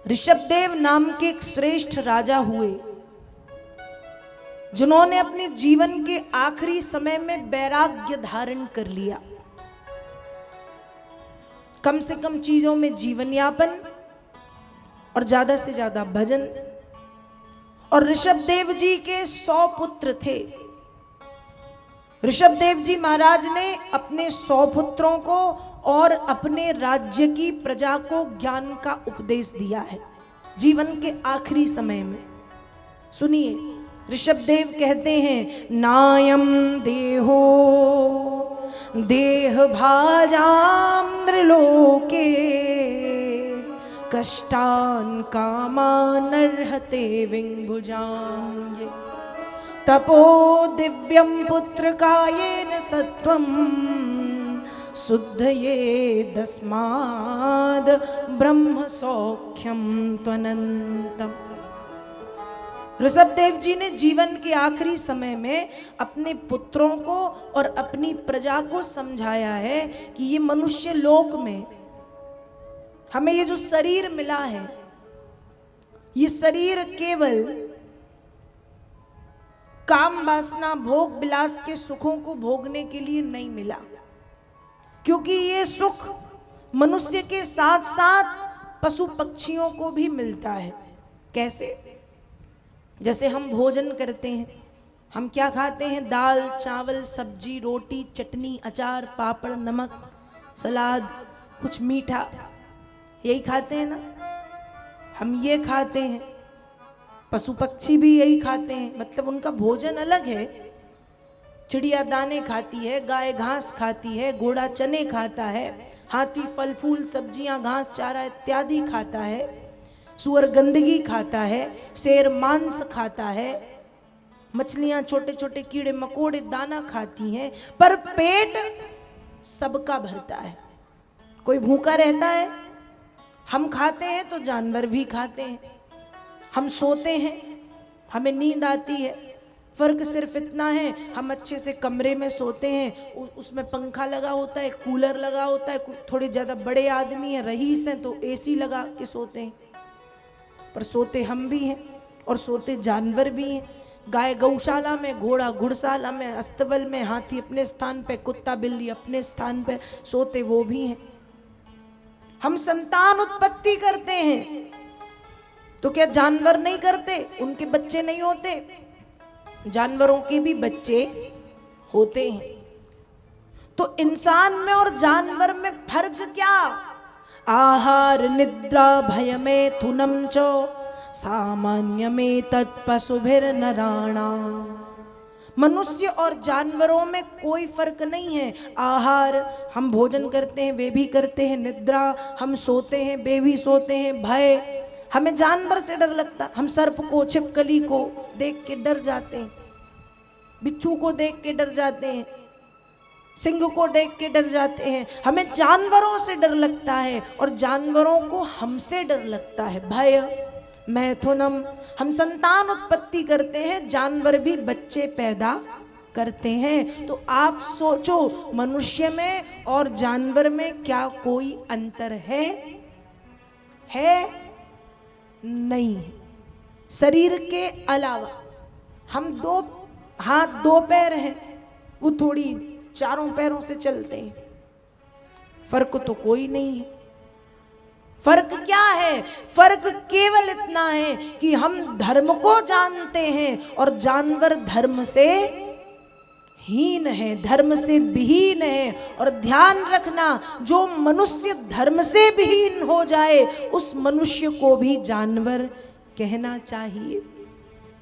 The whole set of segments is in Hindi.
ऋषभदेव नाम के एक श्रेष्ठ राजा हुए, जिन्होंने अपने जीवन के आखिरी समय में वैराग्य धारण कर लिया। कम से कम चीजों में जीवन यापन और ज्यादा से ज्यादा भजन। और ऋषभदेव जी के 100 पुत्र थे। ऋषभदेव जी महाराज ने अपने 100 पुत्रों को और अपने राज्य की प्रजा को ज्ञान का उपदेश दिया है जीवन के आखिरी समय में। सुनिए, ऋषभदेव कहते हैं, नायम देहो देह भाजाम नृलोके कष्टान कामानर्हते विंभुजां तपो दिव्यं पुत्र कायेन सत्वं शुद्धये तस्माद् ब्रह्म सौख्यम त्वनंतम। ऋषभदेव जी ने जीवन के आखिरी समय में अपने पुत्रों को और अपनी प्रजा को समझाया है कि ये मनुष्य लोक में हमें ये जो शरीर मिला है, ये शरीर केवल काम वासना भोग विलास के सुखों को भोगने के लिए नहीं मिला, क्योंकि ये सुख मनुष्य के साथ साथ पशु पक्षियों को भी मिलता है। कैसे? जैसे हम भोजन करते हैं, हम क्या खाते हैं? दाल चावल सब्जी रोटी चटनी अचार पापड़ नमक सलाद कुछ मीठा, यही खाते हैं ना। हम ये खाते हैं, पशु पक्षी भी यही खाते हैं, मतलब उनका भोजन अलग है। चिड़िया दाने खाती है, गाय घास खाती है, घोड़ा चने खाता है, हाथी फल फूल सब्जियां घास चारा इत्यादि खाता है, सुअर गंदगी खाता है, शेर मांस खाता है, मछलियां छोटे छोटे कीड़े मकोड़े दाना खाती हैं, पर पेट सबका भरता है, कोई भूखा रहता है। हम खाते हैं तो जानवर भी खाते हैं। हम सोते हैं, हमें नींद आती है, फर्क सिर्फ इतना है हम अच्छे से कमरे में सोते हैं, उसमें पंखा लगा होता है, कूलर लगा होता है। थोड़े ज़्यादा बड़े आदमी हैं, रईस हैं, तो एसी लगा के सोते हैं, पर सोते हम भी हैं और सोते जानवर भी हैं। गाय गौशाला में, घोड़ा घुड़शाला में, अस्तबल में, हाथी अपने स्थान पे, कुत्ता बिल्ली अपने स्थान पे सोते वो भी हैं। हम संतान उत्पत्ति करते हैं तो क्या जानवर नहीं करते? उनके बच्चे नहीं होते? जानवरों के भी बच्चे होते हैं। तो इंसान में और जानवर में फर्क क्या? आहार निद्रा भय में थुनम चो सामान्य में तत्पशुभिर्नराणा। मनुष्य और जानवरों में कोई फर्क नहीं है। आहार हम भोजन करते हैं, वे भी करते हैं। निद्रा हम सोते हैं, वे भी सोते हैं। भय हमें जानवर से डर लगता, हम सर्प को छिपकली को देख के डर जाते हैं, बिच्छू को देख के डर जाते हैं, सिंह को देख के डर जाते हैं। हमें जानवरों से डर लगता है और जानवरों को हमसे डर लगता है। भय मैथुनम, हम संतान उत्पत्ति करते हैं, जानवर भी बच्चे पैदा करते हैं। तो आप सोचो, मनुष्य में और जानवर में क्या कोई अंतर है? नहीं है। शरीर के अलावा हम 2 हाथ 2 पैर हैं, वो थोड़ी 4 पैरों से चलते हैं। फर्क तो कोई नहीं है। फर्क क्या है? फर्क केवल इतना है कि हम धर्म को जानते हैं और जानवर धर्म से हीन है, धर्म से विहीन है। और ध्यान रखना, जो मनुष्य धर्म से विहीन हो जाए उस मनुष्य को भी जानवर कहना चाहिए।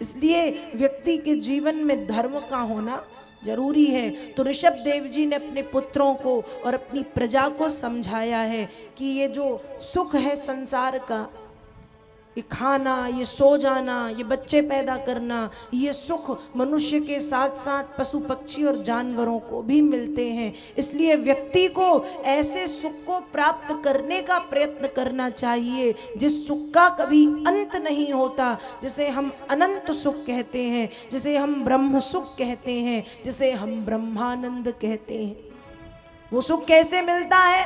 इसलिए व्यक्ति के जीवन में धर्म का होना जरूरी है। तो ऋषभदेव जी ने अपने पुत्रों को और अपनी प्रजा को समझाया है कि ये जो सुख है संसार का, ये खाना, ये सो जाना, ये बच्चे पैदा करना, ये सुख मनुष्य के साथ साथ पशु पक्षी और जानवरों को भी मिलते हैं। इसलिए व्यक्ति को ऐसे सुख को प्राप्त करने का प्रयत्न करना चाहिए जिस सुख का कभी अंत नहीं होता, जिसे हम अनंत सुख कहते हैं, जिसे हम ब्रह्म सुख कहते हैं, जिसे हम ब्रह्मानंद कहते हैं। वो सुख कैसे मिलता है?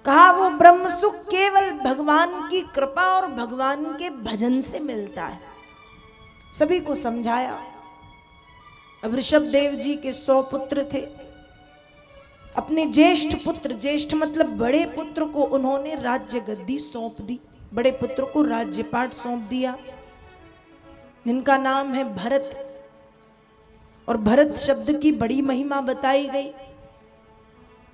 कहा वो ब्रह्म सुख केवल भगवान की कृपा और भगवान के भजन से मिलता है। सभी को समझाया। अब ऋषभ देव जी के 100 पुत्र थे। अपने ज्येष्ठ पुत्र, ज्येष्ठ मतलब बड़े पुत्र को उन्होंने राज्य गद्दी सौंप दी, बड़े पुत्र को राज्यपाट सौंप दिया, जिनका नाम है भरत। और भरत शब्द की बड़ी महिमा बताई गई,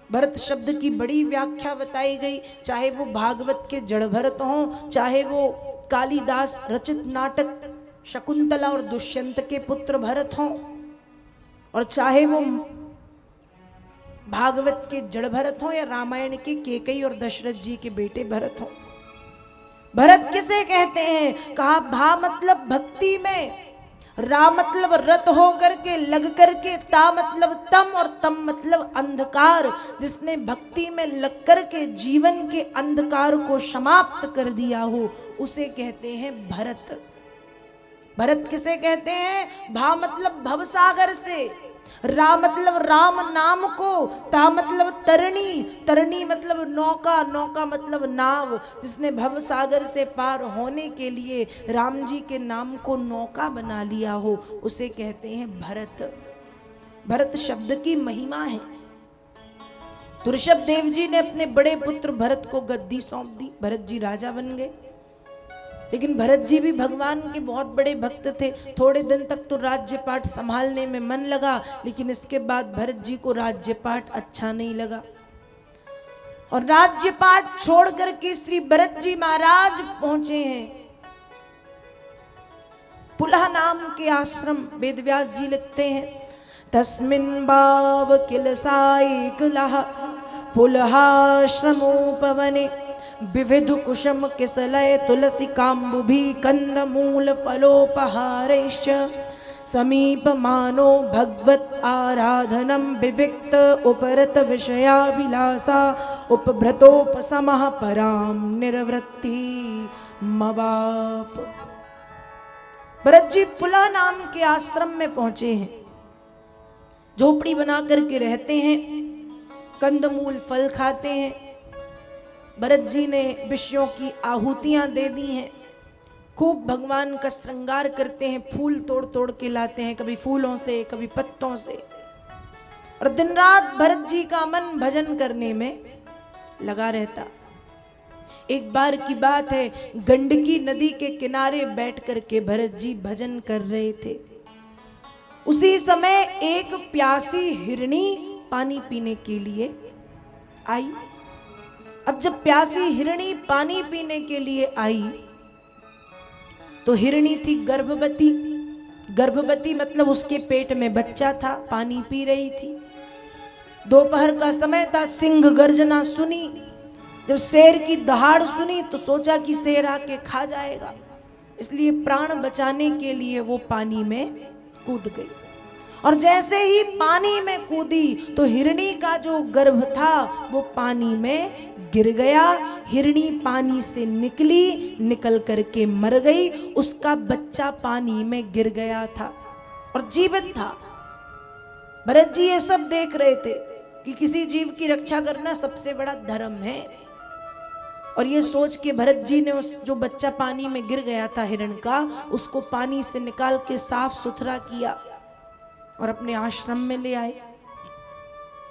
भरत शब्द की बड़ी व्याख्या बताई गई। चाहे वो भागवत के जड़ भरत हों, चाहे वो कालिदास रचित नाटक शकुंतला और दुष्यंत के पुत्र भरत हों, और चाहे वो भागवत के जड़ भरत हों या रामायण के केकई और दशरथ जी के बेटे भरत हों। भरत किसे कहते हैं? कहा भा मतलब भक्ति में, रा मतलब रत हो करके, लग करके, ता मतलब तम और तम मतलब अंधकार। जिसने भक्ति में लग करके जीवन के अंधकार को समाप्त कर दिया हो, उसे कहते हैं भरत। भरत किसे कहते हैं? भा मतलब भवसागर से, रा मतलब राम नाम को, ता मतलब तरणी, तरणी मतलब नौका, नौका मतलब नाव। जिसने भव सागर से पार होने के लिए राम जी के नाम को नौका बना लिया हो, उसे कहते हैं भरत। भरत शब्द की महिमा है। तो ऋषभ देव जी ने अपने बड़े पुत्र भरत को गद्दी सौंप दी, भरत जी राजा बन गए। लेकिन भरत जी भी भगवान के बहुत बड़े भक्त थे। थोड़े दिन तक तो राज्यपाट संभालने में मन लगा, लेकिन इसके बाद भरत जी को राज्यपाट अच्छा नहीं लगा और राज्यपाट छोड़ करके श्री भरत जी महाराज पहुंचे हैं पुलह नाम के आश्रम। वेदव्यास जी लिखते हैं, तस्मिन् भाव किल साइकलः पुलहाश्रमोपवने विविध कुसुम किसलय तुलसी काम्बुभि कंदमूल फलोपहारैश्च समीप मानो भगवत आराधनम विविक्त उपरत विषयाभिलाषा उपभृतोपशमः पराम निर्वृत्ति मवाप। भरत जी पुलह नाम के आश्रम में पहुंचे हैं। झोपड़ी बना करके रहते हैं, कंदमूल फल खाते हैं। भरत जी ने विषयों की आहुतियां दे दी हैं, खूब भगवान का श्रृंगार करते हैं, फूल तोड़ तोड़ के लाते हैं, कभी फूलों से कभी पत्तों से। और दिन रात भरत जी का मन भजन करने में लगा रहता। एक बार की बात है, गंडकी नदी के किनारे बैठ करके भरत जी भजन कर रहे थे। उसी समय एक प्यासी हिरणी पानी पीने के लिए आई। अब जब प्यासी हिरणी पानी पीने के लिए आई तो हिरणी थी गर्भवती। गर्भवती मतलब उसके पेट में बच्चा था, पानी पी रही थी। दोपहर का समय था, सिंह गर्जना सुनी। जब शेर की दहाड़ सुनी तो सोचा कि शेर आके खा जाएगा, इसलिए प्राण बचाने के लिए वो पानी में कूद गई। और जैसे ही पानी में कूदी तो हिरणी का जो गर्भ था वो पानी में गिर गया। हिरणी पानी से निकली, निकल करके मर गई। उसका बच्चा पानी में गिर गया था और जीवित था। भरत जी ये सब देख रहे थे कि किसी जीव की रक्षा करना सबसे बड़ा धर्म है। और ये सोच के भरत जी ने उस जो बच्चा पानी में गिर गया था हिरण का, उसको पानी से निकाल के साफ सुथरा किया और अपने आश्रम में ले आए।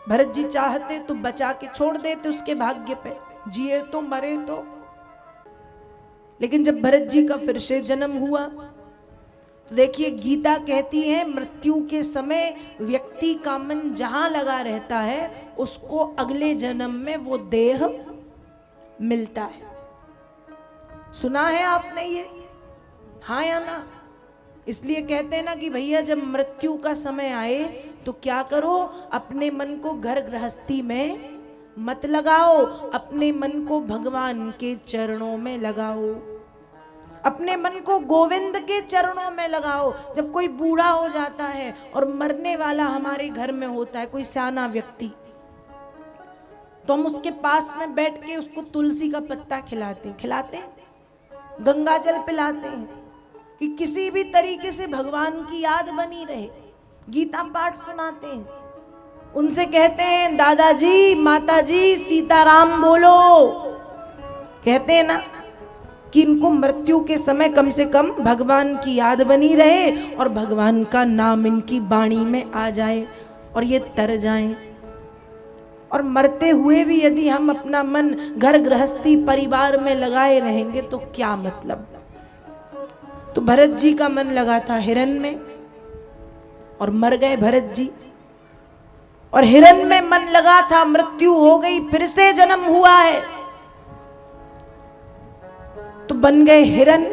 भरत जी चाहते तो बचा के छोड़ देते उसके भाग्य पे, जिए तो मरे तो। लेकिन जब भरत जी का फिर से जन्म हुआ तो देखिए, गीता कहती है मृत्यु के समय व्यक्ति का मन जहां लगा रहता है उसको अगले जन्म में वो देह मिलता है। सुना है आपने ये? हाँ या ना? इसलिए कहते हैं ना कि भैया जब मृत्यु का समय आए तो क्या करो, अपने मन को घर गृहस्थी में मत लगाओ, अपने मन को भगवान के चरणों में लगाओ, अपने मन को गोविंद के चरणों में लगाओ। जब कोई बूढ़ा हो जाता है और मरने वाला हमारे घर में होता है, कोई सियाना व्यक्ति, तो हम उसके पास में बैठ के उसको तुलसी का पत्ता खिलाते हैं, गंगा जल पिलाते हैं कि किसी भी तरीके से भगवान की याद बनी रहे। गीता पाठ सुनाते हैं। उनसे कहते हैं दादाजी माताजी सीताराम बोलो। कहते हैं ना कि इनको मृत्यु के समय कम से कम भगवान की याद बनी रहे और भगवान का नाम इनकी वाणी में आ जाए और ये तर जाएं। और मरते हुए भी यदि हम अपना मन घर गृहस्थी परिवार में लगाए रहेंगे तो क्या मतलब। तो भरत जी का मन लगा था हिरन में और मर गए भरत जी। और हिरन में मन लगा था, मृत्यु हो गई, फिर से जन्म हुआ है तो बन गए हिरन।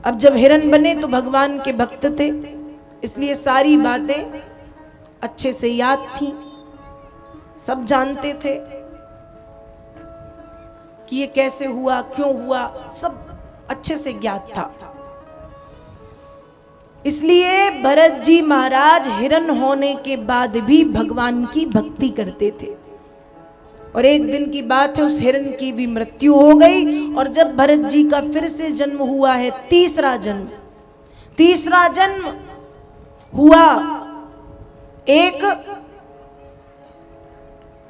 अब जब हिरन बने तो भगवान के भक्त थे, इसलिए सारी बातें अच्छे से याद थी, सब जानते थे कि ये कैसे हुआ, क्यों हुआ, सब अच्छे से ज्ञात था। इसलिए भरत जी महाराज हिरन होने के बाद भी भगवान की भक्ति करते थे। और एक दिन की बात है, उस हिरन की भी मृत्यु हो गई। और जब भरत जी का फिर से जन्म हुआ है, तीसरा जन्म हुआ एक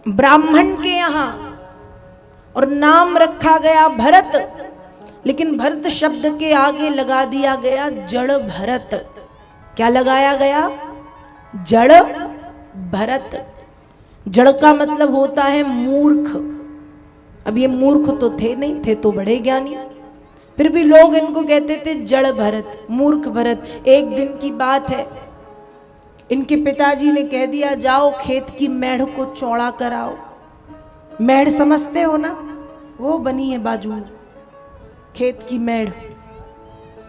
ब्राह्मण के यहाँ और नाम रखा गया भरत। लेकिन भरत शब्द के आगे लगा दिया गया जड़ भरत। क्या लगाया गया? जड़ भरत। जड़ का मतलब होता है मूर्ख। अब ये मूर्ख तो थे नहीं, थे तो बड़े ज्ञानी, फिर भी लोग इनको कहते थे जड़ भरत, मूर्ख भरत। एक दिन की बात है, इनके पिताजी ने कह दिया जाओ खेत की मेढ़ को चौड़ा कराओ। मेढ़ समझते हो ना, वो बनी है बाजू में, खेत की मेढ़।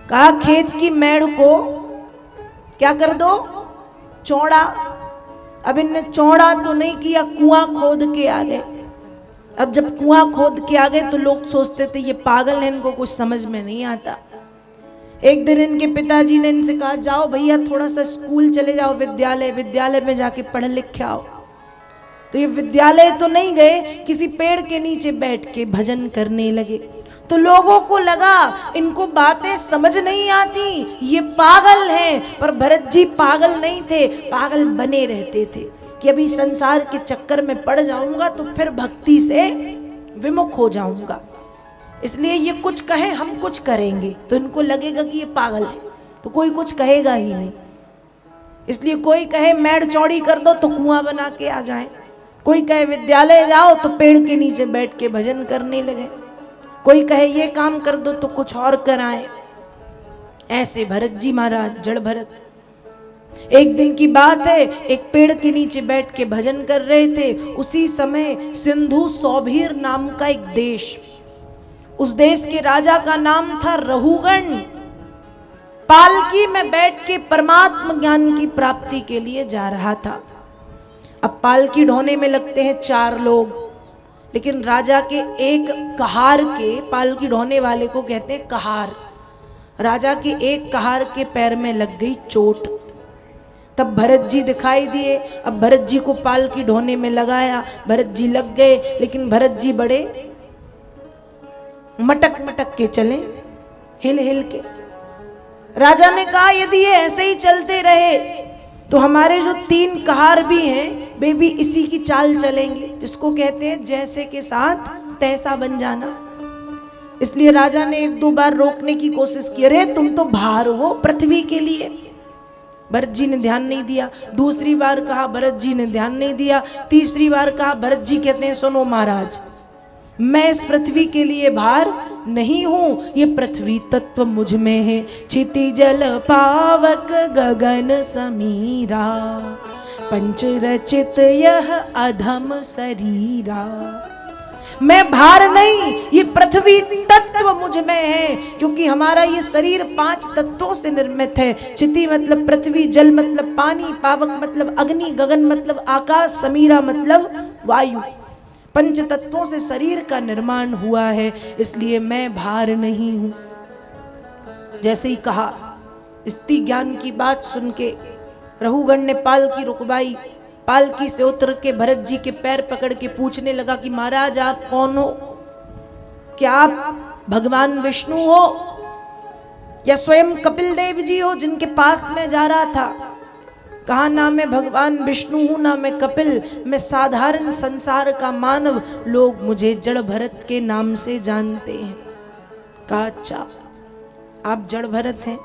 कहा खेत की मेढ़ को क्या कर दो? चौड़ा। अब इनने चौड़ा तो नहीं किया, कुआं खोद के आ गए। अब जब कुआं खोद के आ गए तो लोग सोचते थे ये पागल है, इनको कुछ समझ में नहीं आता। एक दिन इनके पिताजी ने इनसे कहा जाओ भैया थोड़ा सा स्कूल चले जाओ, विद्यालय में जाके पढ़ लिख के आओ। तो ये विद्यालय तो नहीं गए, किसी पेड़ के नीचे बैठ के भजन करने लगे। तो लोगों को लगा इनको बातें समझ नहीं आती, ये पागल हैं। पर भरत जी पागल नहीं थे, पागल बने रहते थे कि अभी संसार के चक्कर में पड़ जाऊंगा तो फिर भक्ति से विमुख हो जाऊंगा, इसलिए ये कुछ कहे हम कुछ करेंगे तो इनको लगेगा कि ये पागल है, तो कोई कुछ कहेगा ही नहीं। इसलिए कोई कहे मेढ़ चौड़ी कर दो तो कुआं बना के आ जाए, कोई कहे विद्यालय जाओ तो पेड़ के नीचे बैठ के भजन करने लगे, कोई कहे ये काम कर दो तो कुछ और कराएं। ऐसे भरत जी महाराज जड़ भरत। एक दिन की बात है, एक पेड़ के नीचे बैठ के भजन कर रहे थे। उसी समय सिंधु सौभीर नाम का एक देश, उस देश के राजा का नाम था रहुगण, पालकी में बैठ के परमात्म ज्ञान की प्राप्ति के लिए जा रहा था। अब पालकी ढोने में लगते हैं 4 लोग, लेकिन राजा के एक कहार के, पालकी ढोने वाले को कहते हैं कहार, राजा के एक कहार के पैर में लग गई चोट। तब भरत जी दिखाई दिए। अब भरत जी को पालकी ढोने में लगाया, भरत जी लग गए, लेकिन भरत जी बड़े मटक मटक के चले, हिल हिल के। राजा ने कहा यदि ये ऐसे ही चलते रहे तो हमारे जो 3 कहार भी हैं वे भी इसी की चाल चलेंगे, जिसको कहते हैं जैसे के साथ तैसा बन जाना। इसलिए राजा ने 1-2 बार रोकने की कोशिश की, अरे तुम तो भार हो पृथ्वी के लिए। भरत जी ने ध्यान नहीं दिया। दूसरी बार कहा, भरत जी ने ध्यान नहीं दिया। तीसरी बार कहा, भरत जी कहते हैं सुनो महाराज, मैं इस पृथ्वी के लिए भार नहीं हूं, ये पृथ्वी तत्व मुझ में है। क्षिति जल पावक गगन समीरा, पंच रचित यह अधम शरीरा। मैं भार नहीं, ये पृथ्वी तत्व मुझ में है, क्योंकि हमारा ये शरीर 5 तत्वों से निर्मित है। क्षिति मतलब पृथ्वी, जल मतलब पानी, पावक मतलब अग्नि, गगन मतलब आकाश, समीरा मतलब वायु। 5 तत्वों से शरीर का निर्माण हुआ है, इसलिए मैं भार नहीं हूं। जैसे ही कहा, इतनी ज्ञान की बात सुन के रहुगण ने पालकी रुकवाई। पालकी से उतर के भरत जी के पैर पकड़ के पूछने लगा कि महाराज आप कौन हो? क्या आप भगवान विष्णु हो या स्वयं कपिल देव जी हो जिनके पास मैं जा रहा था? कहा ना मैं भगवान विष्णु हूं ना मैं कपिल, मैं साधारण संसार का मानव, लोग मुझे जड़ भरत के नाम से जानते हैं। कहा अच्छा आप जड़ भरत हैं,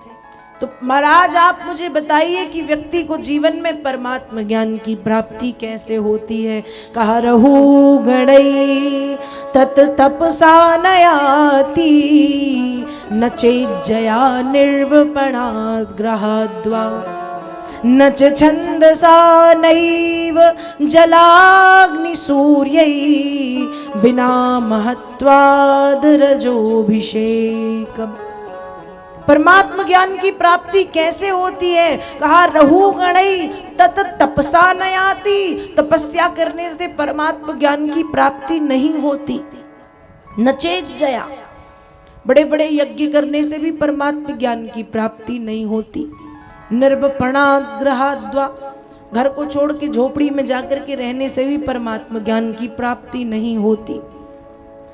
तो महाराज आप मुझे बताइए कि व्यक्ति को जीवन में परमात्म ज्ञान की प्राप्ति कैसे होती है। कहा रहु गणई तत तपसा नयाति, न चेज्जया निर्वपणात् ग्रहाद्वा, न च छन्दसा नैव जलाग्नि सूर्यै, बिना महत्वाद रजोभिषेकम्। परमात्म ज्ञान की प्राप्ति कैसे होती है। कहा रहु गणई तत तपसा नयाति, तपस्या करने से परमात्म ज्ञान की प्राप्ति नहीं होती। नचेज्जया, बड़े बड़े यज्ञ करने से भी परमात्म ज्ञान की प्राप्ति नहीं होती। निर्वपणात् ग्रहाद्वा, घर को छोड़ के झोपड़ी में जाकर के रहने से भी परमात्म ज्ञान की प्राप्ति नहीं होती।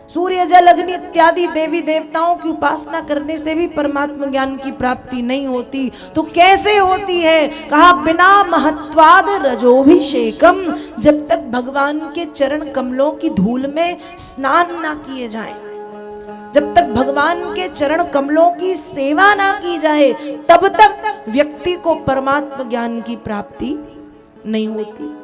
सूर्य जल अग्नि इत्यादि देवी देवताओं की उपासना करने से भी परमात्म ज्ञान की प्राप्ति नहीं होती। तो कैसे होती है। कहा बिना महत्वाद रजोभिषेकम, जब तक भगवान के चरण कमलों की धूल में स्नान ना किए जाए, जब तक भगवान के चरण कमलों की सेवा ना की जाए, तब तक व्यक्ति को परमात्म ज्ञान की प्राप्ति नहीं होती।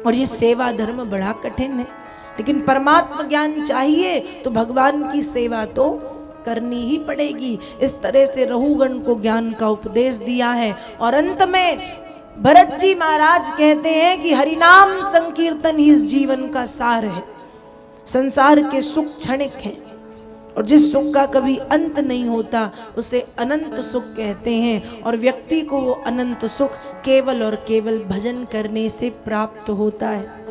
और ये सेवा धर्म बड़ा कठिन है, लेकिन परमात्म ज्ञान चाहिए तो भगवान की सेवा तो करनी ही पड़ेगी। इस तरह से रहुगण को ज्ञान का उपदेश दिया है। और अंत में भरत जी महाराज कहते हैं कि हरिनाम संकीर्तन ही इस जीवन का सार है। संसार के सुख क्षणिक हैं, और जिस सुख का कभी अंत नहीं होता उसे अनंत सुख कहते हैं। और व्यक्ति को वो अनंत सुख केवल और केवल भजन करने से प्राप्त होता है।